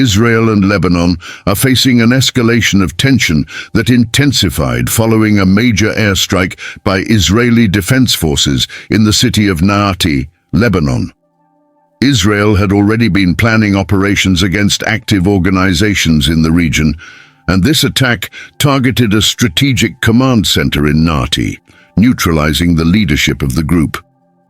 Israel and Lebanon are facing an escalation of tension that intensified following a major airstrike by Israeli defense forces in the city of Naati, Lebanon. Israel had already been planning operations against active organizations in the region, and this attack targeted a strategic command center in Naati, neutralizing the leadership of the group.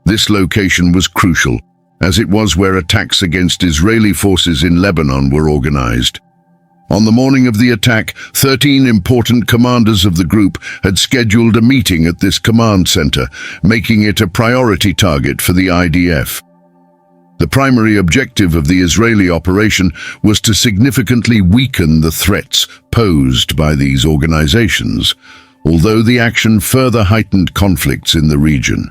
This location was crucial, as it was where attacks against Israeli forces in Lebanon were organized. On the morning of the attack, 13 important commanders of the group had scheduled a meeting at this command center, making it a priority target for the IDF. The primary objective of the Israeli operation was to significantly weaken the threats posed by these organizations, although the action further heightened conflicts in the region.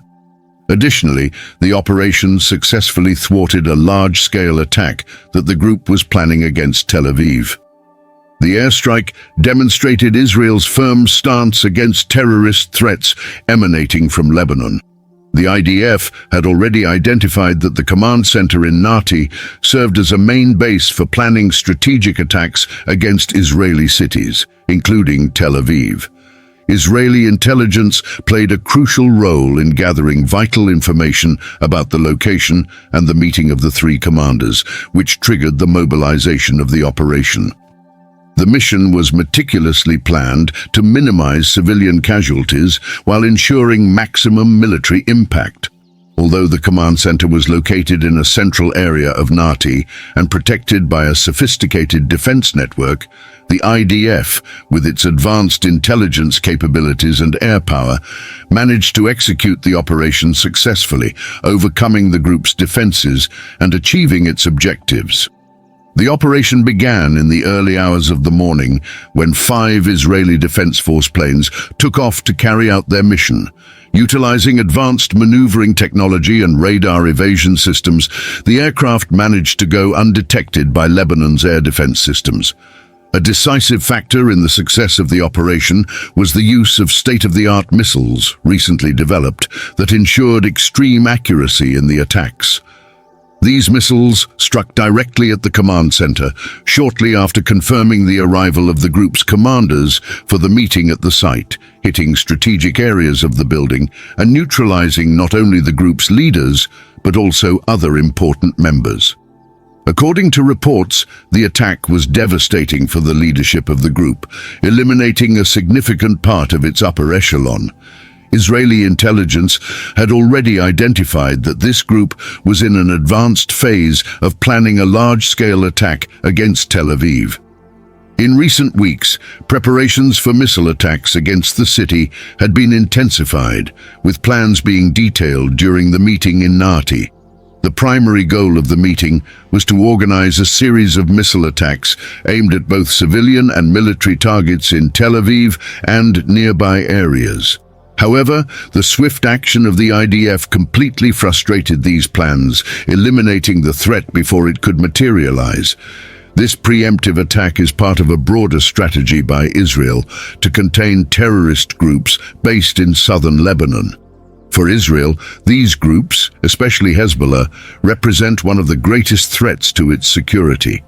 Additionally, the operation successfully thwarted a large-scale attack that the group was planning against Tel Aviv. The airstrike demonstrated Israel's firm stance against terrorist threats emanating from Lebanon. The IDF had already identified that the command center in Naati served as a main base for planning strategic attacks against Israeli cities, including Tel Aviv. Israeli intelligence played a crucial role in gathering vital information about the location and the meeting of the three commanders, which triggered the mobilization of the operation. The mission was meticulously planned to minimize civilian casualties while ensuring maximum military impact. Although the command center was located in a central area of Naati and protected by a sophisticated defense network, the IDF, with its advanced intelligence capabilities and air power, managed to execute the operation successfully, overcoming the group's defenses and achieving its objectives. The operation began in the early hours of the morning when 5 Israeli Defense Force planes took off to carry out their mission. Utilizing advanced maneuvering technology and radar evasion systems, the aircraft managed to go undetected by Lebanon's air defense systems. A decisive factor in the success of the operation was the use of state-of-the-art missiles recently developed that ensured extreme accuracy in the attacks. These missiles struck directly at the command center shortly after confirming the arrival of the group's commanders for the meeting at the site, hitting strategic areas of the building and neutralizing not only the group's leaders, but also other important members. According to reports, the attack was devastating for the leadership of the group, eliminating a significant part of its upper echelon. Israeli intelligence had already identified that this group was in an advanced phase of planning a large-scale attack against Tel Aviv. In recent weeks, preparations for missile attacks against the city had been intensified, with plans being detailed during the meeting in Naati. The primary goal of the meeting was to organize a series of missile attacks aimed at both civilian and military targets in Tel Aviv and nearby areas. However, the swift action of the IDF completely frustrated these plans, eliminating the threat before it could materialize. This preemptive attack is part of a broader strategy by Israel to contain terrorist groups based in southern Lebanon. For Israel, these groups, especially Hezbollah, represent one of the greatest threats to its security.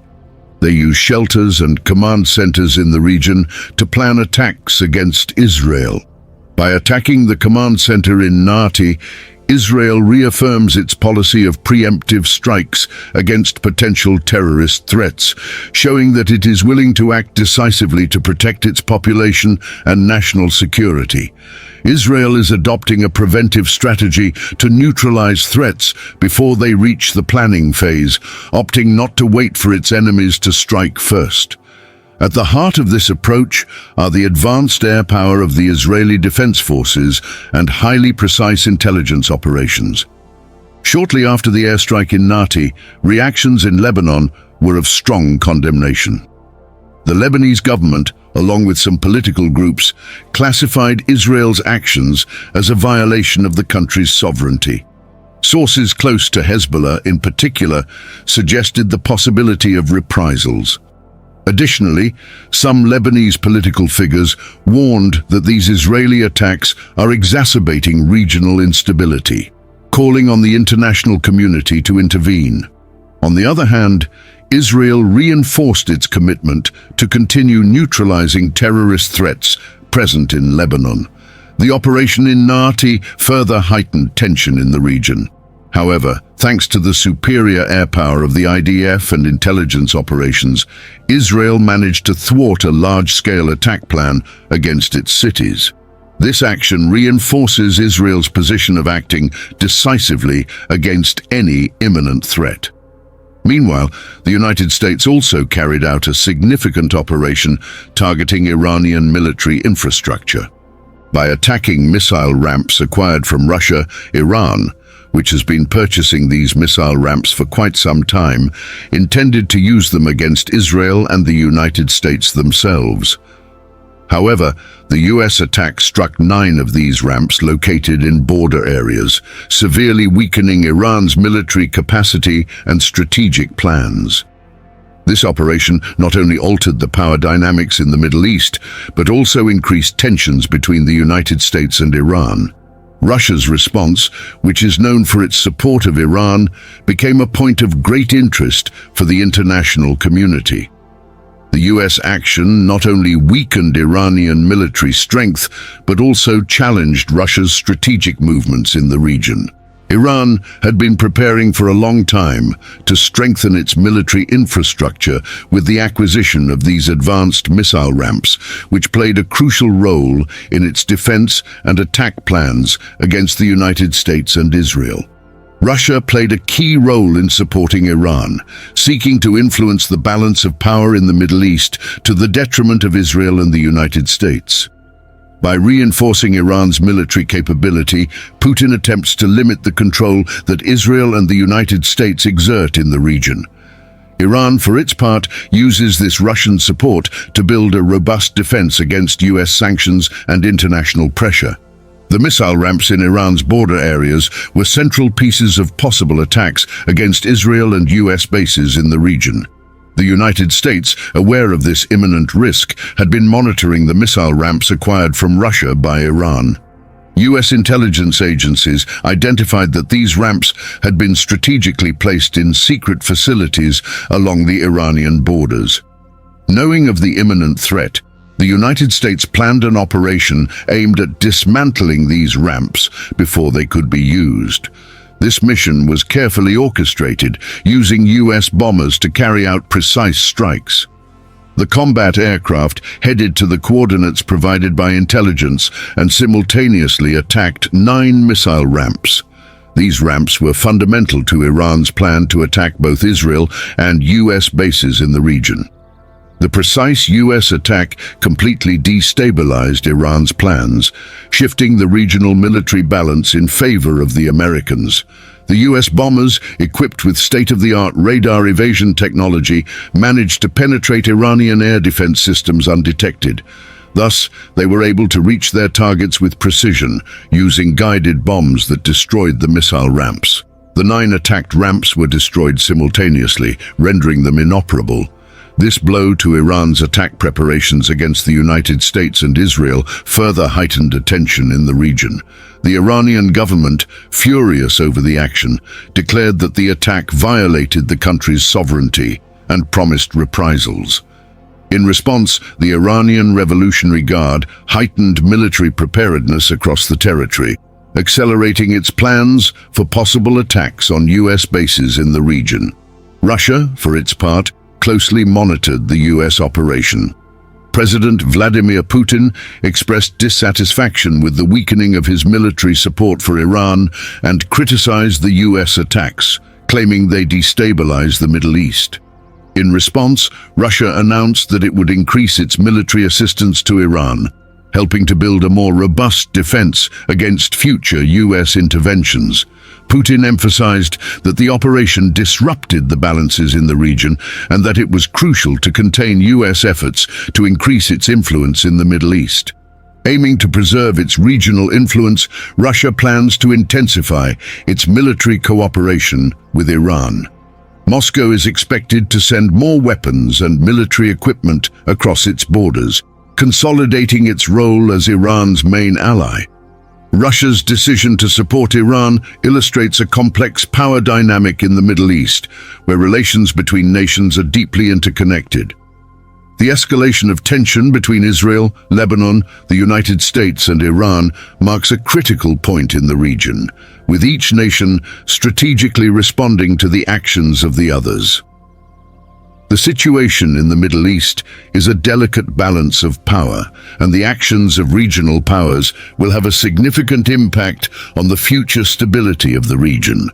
They use shelters and command centers in the region to plan attacks against Israel. By attacking the command center in Naati, Israel reaffirms its policy of preemptive strikes against potential terrorist threats, showing that it is willing to act decisively to protect its population and national security. Israel is adopting a preventive strategy to neutralize threats before they reach the planning phase, opting not to wait for its enemies to strike first. At the heart of this approach are the advanced air power of the Israeli Defense Forces and highly precise intelligence operations. Shortly after the airstrike in Naati, reactions in Lebanon were of strong condemnation. The Lebanese government, along with some political groups, classified Israel's actions as a violation of the country's sovereignty. Sources close to Hezbollah, in particular, suggested the possibility of reprisals. Additionally, some Lebanese political figures warned that these Israeli attacks are exacerbating regional instability, calling on the international community to intervene. On the other hand, Israel reinforced its commitment to continue neutralizing terrorist threats present in Lebanon. The operation in Naati further heightened tension in the region. However, thanks to the superior air power of the IDF and intelligence operations, Israel managed to thwart a large-scale attack plan against its cities. This action reinforces Israel's position of acting decisively against any imminent threat. Meanwhile, the United States also carried out a significant operation targeting Iranian military infrastructure. By attacking missile ramps acquired from Russia, Iran, which has been purchasing these missile ramps for quite some time, intended to use them against Israel and the United States themselves. However, the US attack struck 9 of these ramps located in border areas, severely weakening Iran's military capacity and strategic plans. This operation not only altered the power dynamics in the Middle East, but also increased tensions between the United States and Iran. Russia's response, which is known for its support of Iran, became a point of great interest for the international community. The US action not only weakened Iranian military strength, but also challenged Russia's strategic movements in the region. Iran had been preparing for a long time to strengthen its military infrastructure with the acquisition of these advanced missile ramps, which played a crucial role in its defense and attack plans against the United States and Israel. Russia played a key role in supporting Iran, seeking to influence the balance of power in the Middle East to the detriment of Israel and the United States. By reinforcing Iran's military capability, Putin attempts to limit the control that Israel and the United States exert in the region. Iran, for its part, uses this Russian support to build a robust defense against US sanctions and international pressure. The missile ramps in Iran's border areas were central pieces of possible attacks against Israel and US bases in the region. The United States, aware of this imminent risk, had been monitoring the missile ramps acquired from Russia by Iran. US intelligence agencies identified that these ramps had been strategically placed in secret facilities along the Iranian borders. Knowing of the imminent threat, the United States planned an operation aimed at dismantling these ramps before they could be used. This mission was carefully orchestrated, using US bombers to carry out precise strikes. The combat aircraft headed to the coordinates provided by intelligence and simultaneously attacked 9 missile ramps. These ramps were fundamental to Iran's plan to attack both Israel and US bases in the region. The precise US attack completely destabilized Iran's plans, shifting the regional military balance in favor of the Americans. The US bombers, equipped with state-of-the-art radar evasion technology, managed to penetrate Iranian air defense systems undetected. Thus, they were able to reach their targets with precision, using guided bombs that destroyed the missile ramps. The 9 attacked ramps were destroyed simultaneously, rendering them inoperable. This blow to Iran's attack preparations against the United States and Israel further heightened tension in the region. The Iranian government, furious over the action, declared that the attack violated the country's sovereignty and promised reprisals. In response, the Iranian Revolutionary Guard heightened military preparedness across the territory, accelerating its plans for possible attacks on US bases in the region. Russia, for its part, closely monitored the US operation. President Vladimir Putin expressed dissatisfaction with the weakening of his military support for Iran and criticized the US attacks, claiming they destabilized the Middle East. In response, Russia announced that it would increase its military assistance to Iran, helping to build a more robust defense against future US interventions. Putin emphasized that the operation disrupted the balances in the region and that it was crucial to contain US efforts to increase its influence in the Middle East. Aiming to preserve its regional influence, Russia plans to intensify its military cooperation with Iran. Moscow is expected to send more weapons and military equipment across its borders, consolidating its role as Iran's main ally. Russia's decision to support Iran illustrates a complex power dynamic in the Middle East, where relations between nations are deeply interconnected. The escalation of tension between Israel, Lebanon, the United States, and Iran marks a critical point in the region, with each nation strategically responding to the actions of the others. The situation in the Middle East is a delicate balance of power, and the actions of regional powers will have a significant impact on the future stability of the region.